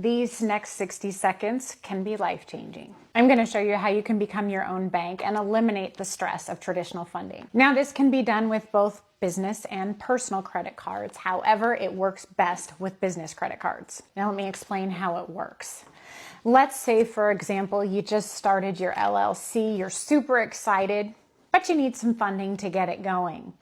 These next 60 seconds can be life-changing. I'm going to show you how you can become your own bank and eliminate the stress of traditional funding. Now, this can be done with both business and personal credit cards. However, it works best with business credit cards. Now, let me explain how it works. Let's say, for example, you just started your LLC, you're super excited, but you need some funding to get it going.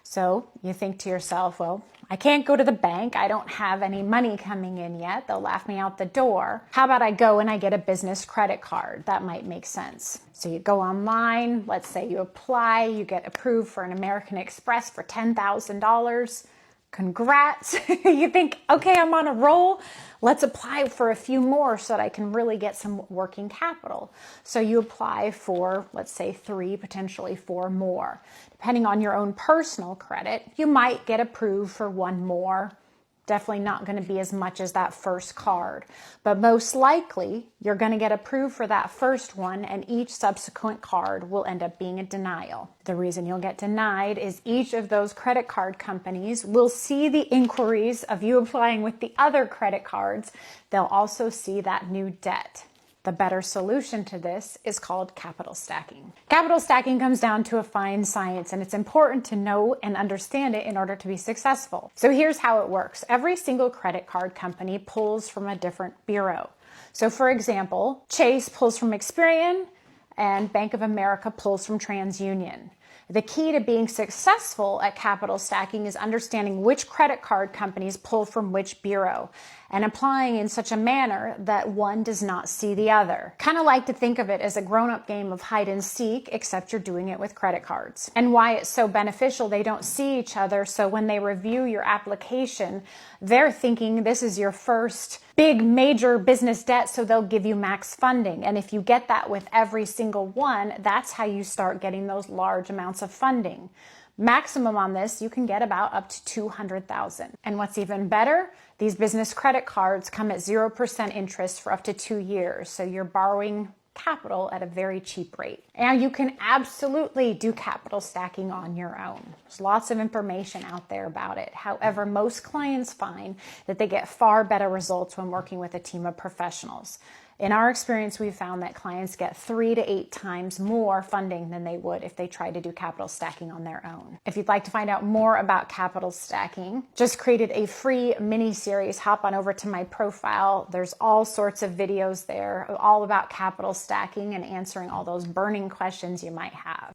So you think to yourself, well, I can't go to the bank. I don't have any money coming in yet. They'll laugh me out the door. How about I go and I get a business credit card? That might make sense. So you go online, let's say you apply, you get approved for an American Express for $10,000. Congrats. You think, okay, I'm on a roll. Let's apply for a few more so that I can really get some working capital. So you apply for, let's say, 3, potentially 4 more. Depending on your own personal credit, you might get approved for 1 more. Definitely not going to be as much as that first card, but most likely you're going to get approved for that first one, and each subsequent card will end up being a denial. The reason you'll get denied is each of those credit card companies will see the inquiries of you applying with the other credit cards. They'll also see that new debt. The better solution to this is called capital stacking. Capital stacking comes down to a fine science, and it's important to know and understand it in order to be successful. So here's how it works. Every single credit card company pulls from a different bureau. So for example, Chase pulls from Experian and Bank of America pulls from TransUnion. The key to being successful at capital stacking is understanding which credit card companies pull from which bureau and applying in such a manner that one does not see the other. Kind of like to think of it as a grown-up game of hide and seek, except you're doing it with credit cards. And why it's so beneficial, they don't see each other, so when they review your application, they're thinking this is your first big major business debt, so they'll give you max funding. And if you get that with every single one, that's how you start getting those large amounts of funding. Maximum on this, you can get about up to $200,000. And what's even better, these business credit cards come at 0% interest for up to 2 years. So you're borrowing capital at a very cheap rate. And you can absolutely do capital stacking on your own. There's lots of information out there about it. However, most clients find that they get far better results when working with a team of professionals. In our experience, we've found that clients get 3 to 8 times more funding than they would if they tried to do capital stacking on their own. If you'd like to find out more about capital stacking, just created a free mini series. Hop on over to my profile. There's all sorts of videos there all about capital stacking and answering all those burning questions you might have.